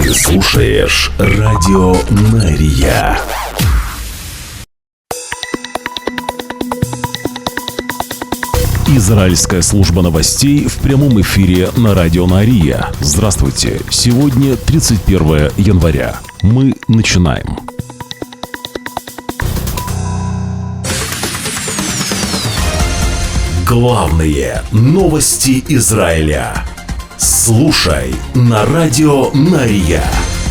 Ты слушаешь Радио Мария. Израильская служба новостей в прямом эфире на Радио Мария. Здравствуйте. Сегодня 31 января. Мы начинаем. Главные новости Израиля. Слушай на Радио Мария.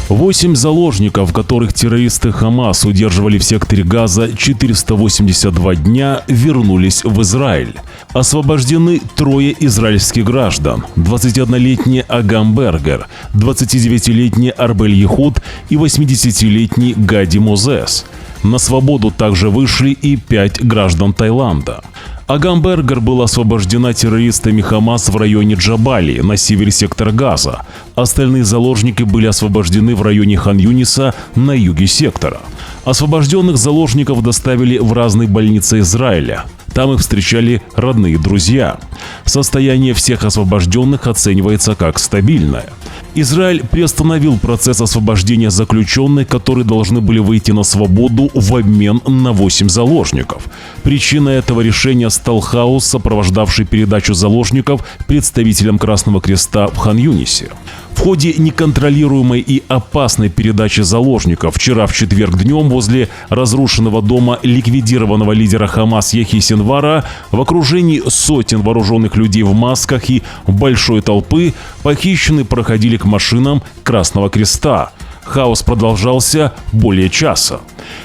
8 заложников, которых террористы Хамас удерживали в секторе Газа 482 дня, вернулись в Израиль. Освобождены 3 израильских граждан: 21-летний Агам Бергер, 29-летний Арбель Ехуд и 80-летний Гади Мозес. На свободу также вышли и 5 граждан Таиланда. Агам Бергер была освобождена террористами Хамас в районе Джабалии на севере сектора Газа. Остальные заложники были освобождены в районе Хан-Юниса на юге сектора. Освобожденных заложников доставили в разные больницы Израиля. Там их встречали родные и друзья. Состояние всех освобожденных оценивается как стабильное. Израиль приостановил процесс освобождения заключенных, которые должны были выйти на свободу в обмен на 8 заложников. Причиной этого решения стал хаос, сопровождавший передачу заложников представителям Красного Креста в Хан-Юнисе. В ходе неконтролируемой и опасной передачи заложников вчера в четверг днем возле разрушенного дома ликвидированного лидера Хамас Яхьи Синвара в окружении сотен вооруженных людей в масках и большой толпы похищенные проходили к машинам Красного Креста. Хаос продолжался более часа.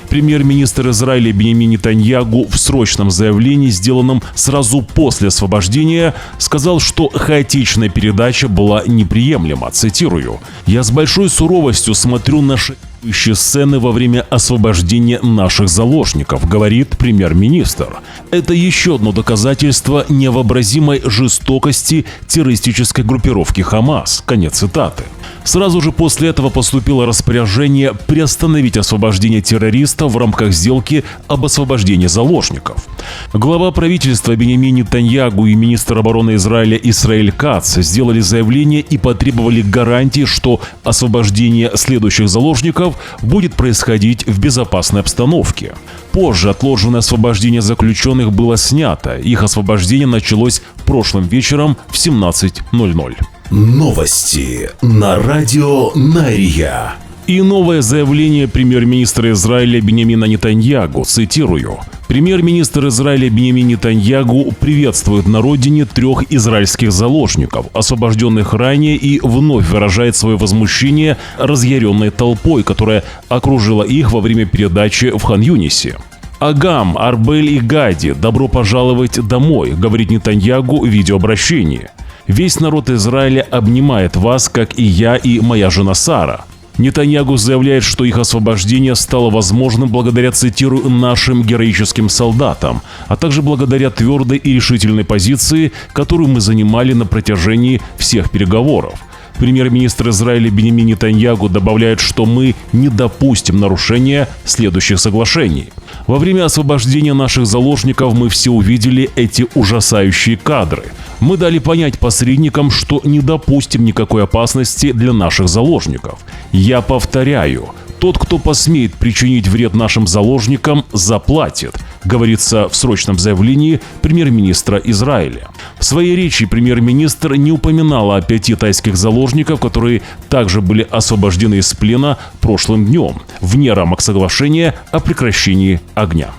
Премьер-министр Израиля Биньямин Нетаньягу в срочном заявлении, сделанном сразу после освобождения, сказал, что хаотичная передача была неприемлема. Цитирую: «Я с большой суровостью смотрю на шокирующие сцены во время освобождения наших заложников», говорит премьер-министр. Это еще одно доказательство невообразимой жестокости террористической группировки Хамас. Конец цитаты. Сразу же после этого поступило распоряжение приостановить освобождение террористов в рамках сделки об освобождении заложников. Глава правительства Биньямин Нетаньягу и министр обороны Израиля Исраэль Кац сделали заявление и потребовали гарантии, что освобождение следующих заложников будет происходить в безопасной обстановке. Позже отложенное освобождение заключенных было снято. Их освобождение началось прошлым вечером в 17:00. Новости на Радио Мария. И новое заявление премьер-министра Израиля Биньямина Нетаньягу. Цитирую: «Премьер-министр Израиля Биньямин Нетаньягу приветствует на родине 3 израильских заложников, освобожденных ранее, и вновь выражает свое возмущение разъяренной толпой, которая окружила их во время передачи в Хан-Юнисе. Агам, Арбель и Гади, добро пожаловать домой», говорит Нетаньягу в видеообращении. «Весь народ Израиля обнимает вас, как и я и моя жена Сара». Нетаньягу заявляет, что их освобождение стало возможным благодаря, цитирую, «нашим героическим солдатам», а также благодаря твердой и решительной позиции, которую мы занимали на протяжении всех переговоров. Премьер-министр Израиля Биньямин Нетаньягу добавляет, что мы не допустим нарушения следующих соглашений. «Во время освобождения наших заложников мы все увидели эти ужасающие кадры. Мы дали понять посредникам, что не допустим никакой опасности для наших заложников. Я повторяю, тот, кто посмеет причинить вред нашим заложникам, заплатит», говорится в срочном заявлении премьер-министра Израиля. В своей речи премьер-министр не упоминал о 5 тайских заложников, которые также были освобождены из плена прошлым днем, вне рамок соглашения о прекращении огня.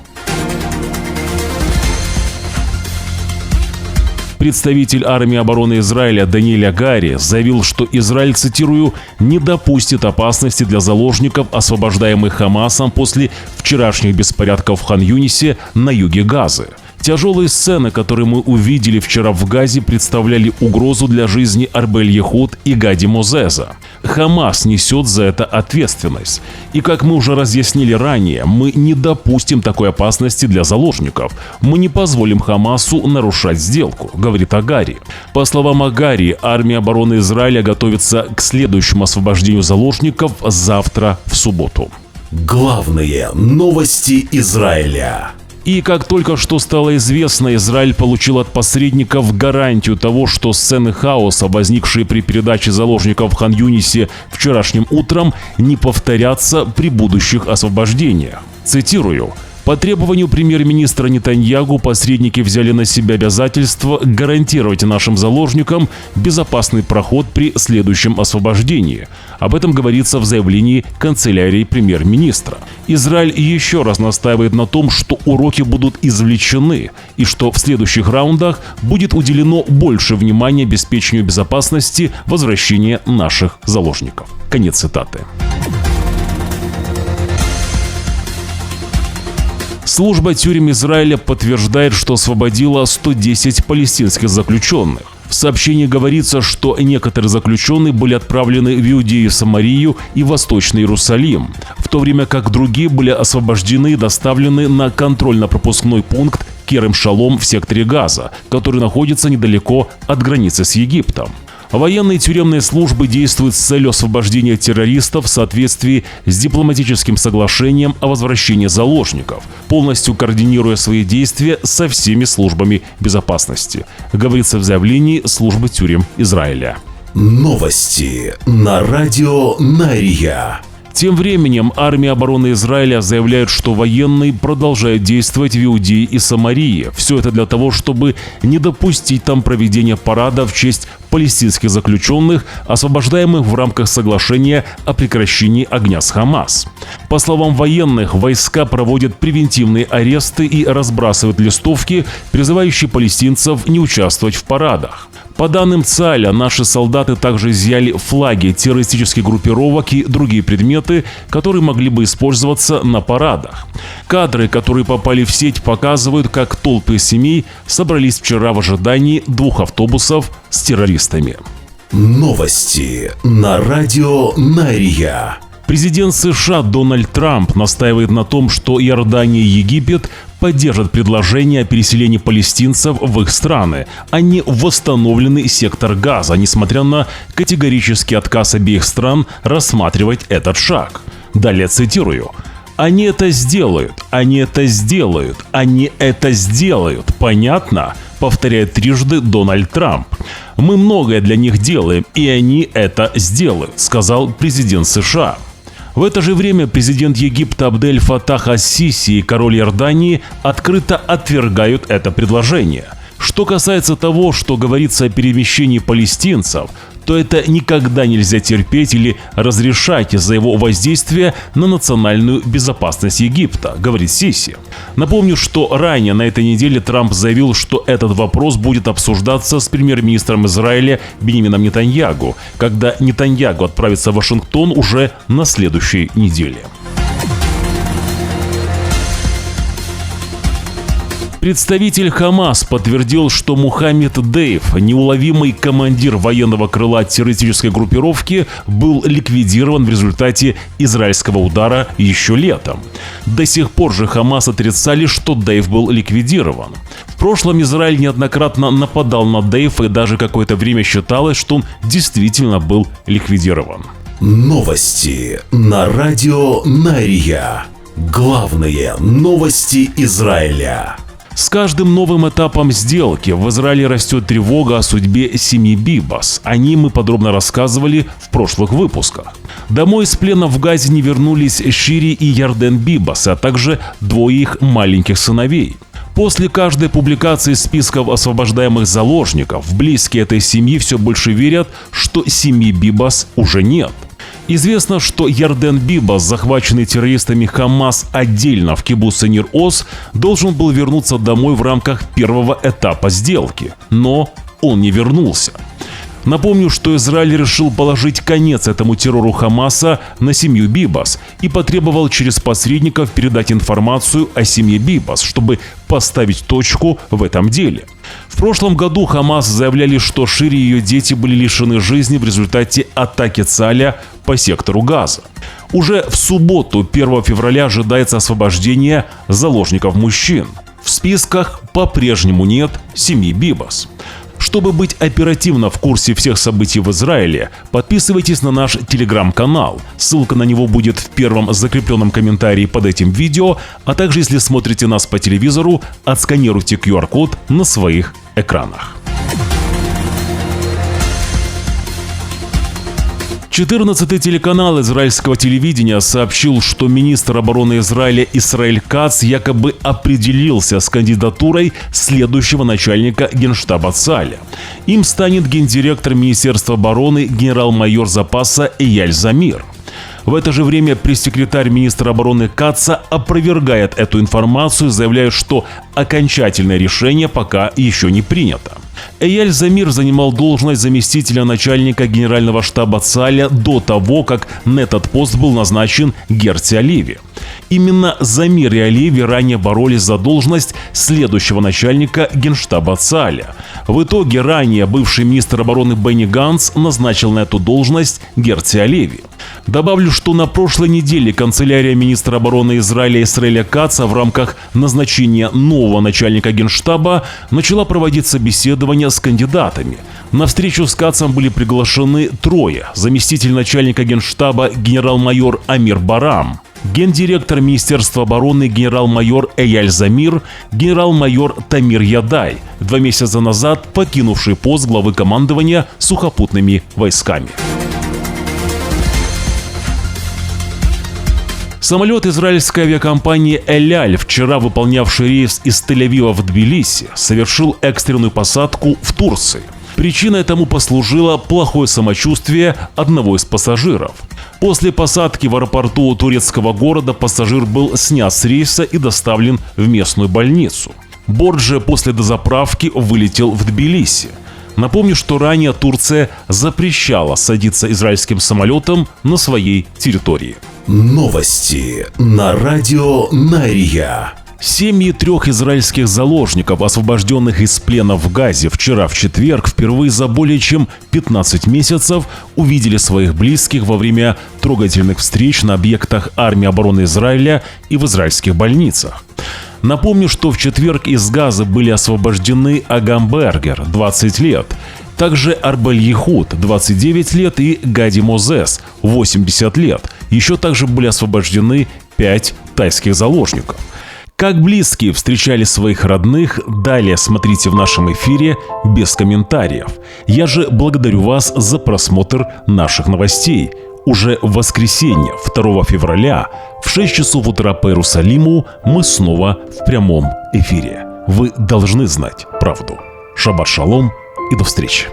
Представитель армии обороны Израиля Даниэль Агари заявил, что Израиль, цитирую, «не допустит опасности для заложников, освобождаемых Хамасом после вчерашних беспорядков в Хан-Юнисе на юге Газы». Тяжелые сцены, которые мы увидели вчера в Газе, представляли угрозу для жизни Арбель Ехуд и Гади Мозеза. Хамас несет за это ответственность. И как мы уже разъяснили ранее, мы не допустим такой опасности для заложников. Мы не позволим Хамасу нарушать сделку, говорит Агари. По словам Агари, армия обороны Израиля готовится к следующему освобождению заложников завтра в субботу. Главные новости Израиля. И как только что стало известно, Израиль получил от посредников гарантию того, что сцены хаоса, возникшие при передаче заложников в Хан-Юнисе вчерашним утром, не повторятся при будущих освобождениях. Цитирую. По требованию премьер-министра Нетаньяху посредники взяли на себя обязательство гарантировать нашим заложникам безопасный проход при следующем освобождении. Об этом говорится в заявлении канцелярии премьер-министра. Израиль еще раз настаивает на том, что уроки будут извлечены и что в следующих раундах будет уделено больше внимания обеспечению безопасности возвращения наших заложников. Конец цитаты. Служба тюрем Израиля подтверждает, что освободила 110 палестинских заключенных. В сообщении говорится, что некоторые заключенные были отправлены в Иудею, Самарию и Восточный Иерусалим, в то время как другие были освобождены и доставлены на контрольно-пропускной пункт Керем-Шалом в секторе Газа, который находится недалеко от границы с Египтом. Военные тюремные службы действуют с целью освобождения террористов в соответствии с дипломатическим соглашением о возвращении заложников, полностью координируя свои действия со всеми службами безопасности, говорится в заявлении службы тюрем Израиля. Новости на радио Нария. Тем временем армия обороны Израиля заявляет, что военные продолжают действовать в Иудее и Самарии. Все это для того, чтобы не допустить там проведения парада в честь палестинских заключенных, освобождаемых в рамках соглашения о прекращении огня с Хамас. По словам военных, войска проводят превентивные аресты и разбрасывают листовки, призывающие палестинцев не участвовать в парадах. По данным ЦАЛЯ, наши солдаты также изъяли флаги террористических группировок и другие предметы, которые могли бы использоваться на парадах. Кадры, которые попали в сеть, показывают, как толпы семей собрались вчера в ожидании 2 автобусов с террористами. Новости на радио Нария. Президент США Дональд Трамп настаивает на том, что Иордания и Египет поддержат предложение о переселении палестинцев в их страны, а не в восстановленный сектор Газа, несмотря на категорический отказ обеих стран рассматривать этот шаг. Далее цитирую. «Они это сделают, они это сделают, они это сделают, понятно?» Повторяет трижды Дональд Трамп. «Мы многое для них делаем, и они это сделают», сказал президент США. В это же время президент Египта Абдель Фатах ас-Сиси и король Иордании открыто отвергают это предложение. Что касается того, что говорится о перемещении палестинцев, то это никогда нельзя терпеть или разрешать из-за его воздействия на национальную безопасность Египта, говорит Сиси. Напомню, что ранее на этой неделе Трамп заявил, что этот вопрос будет обсуждаться с премьер-министром Израиля Биньямином Нетаньяху, когда Нетаньяху отправится в Вашингтон уже на следующей неделе. Представитель Хамас подтвердил, что Мухаммед Дейф, неуловимый командир военного крыла террористической группировки, был ликвидирован в результате израильского удара еще летом. До сих пор же Хамас отрицали, что Дейф был ликвидирован. В прошлом Израиль неоднократно нападал на Дейфа, и даже какое-то время считалось, что он действительно был ликвидирован. Новости на радио Нария. Главные новости Израиля. С каждым новым этапом сделки в Израиле растет тревога о судьбе семьи Бибас. О ней мы подробно рассказывали в прошлых выпусках. Домой из плена в Газе не вернулись Шири и Ярден Бибас, а также 2 их маленьких сыновей. После каждой публикации списков освобождаемых заложников близкие этой семьи все больше верят, что семьи Бибас уже нет. Известно, что Ярден Бибас, захваченный террористами Хамас отдельно в кибуце Нир-Оз, должен был вернуться домой в рамках первого этапа сделки, но он не вернулся. Напомню, что Израиль решил положить конец этому террору Хамаса на семью Бибас и потребовал через посредников передать информацию о семье Бибас, чтобы поставить точку в этом деле. В прошлом году Хамас заявляли, что Шири и ее дети были лишены жизни в результате атаки ЦАЛЯ по сектору Газа. Уже в субботу, 1 февраля, ожидается освобождение заложников мужчин. В списках по-прежнему нет семьи Бибас. Чтобы быть оперативно в курсе всех событий в Израиле, подписывайтесь на наш телеграм-канал. Ссылка на него будет в первом закрепленном комментарии под этим видео, а также если смотрите нас по телевизору, отсканируйте QR-код на своих экранах. 14-й телеканал израильского телевидения сообщил, что министр обороны Израиля Исраэль Кац якобы определился с кандидатурой следующего начальника Генштаба Цахаля. Им станет гендиректор Министерства обороны генерал-майор запаса Эяль Замир. В это же время пресс-секретарь министра обороны Каца опровергает эту информацию, заявляя, что окончательное решение пока еще не принято. Эяль Замир занимал должность заместителя начальника генерального штаба Цахаля до того, как на этот пост был назначен Герти Алеви. Именно Замир и Алеви ранее боролись за должность следующего начальника Генштаба Цахаля. В итоге ранее бывший министр обороны Бенни Ганц назначил на эту должность Герти Алеви. Добавлю, что на прошлой неделе канцелярия министра обороны Израиля Исраэля Каца в рамках назначения нового начальника Генштаба начала проводить собеседования с кандидатами. На встречу с Кацем были приглашены трое: заместитель начальника Генштаба генерал-майор Амир Барам, гендиректор Министерства обороны генерал-майор Эяль Замир, генерал-майор Тамир Ядай, 2 месяца назад покинувший пост главы командования сухопутными войсками. Самолет израильской авиакомпании «Эль Аль», вчера выполнявший рейс из Тель-Авива в Тбилиси, совершил экстренную посадку в Турции. Причиной тому послужило плохое самочувствие одного из пассажиров. После посадки в аэропорту турецкого города пассажир был снят с рейса и доставлен в местную больницу. Борт же после дозаправки вылетел в Тбилиси. Напомню, что ранее Турция запрещала садиться израильским самолетом на своей территории. Новости на радио Нария. Семьи 3 израильских заложников, освобожденных из плена в Газе, вчера в четверг впервые за более чем 15 месяцев увидели своих близких во время трогательных встреч на объектах армии обороны Израиля и в израильских больницах. Напомню, что в четверг из Газа были освобождены Агам Бергер, 20 лет, также Арбель Ехуд, 29 лет, и Гади Мозес, 80 лет. Еще также были освобождены 5 тайских заложников. Как близкие встречали своих родных, далее смотрите в нашем эфире без комментариев. Я же благодарю вас за просмотр наших новостей. Уже в воскресенье, 2 февраля, в 6 часов утра по Иерусалиму мы снова в прямом эфире. Вы должны знать правду. Шаббат шалом и до встречи.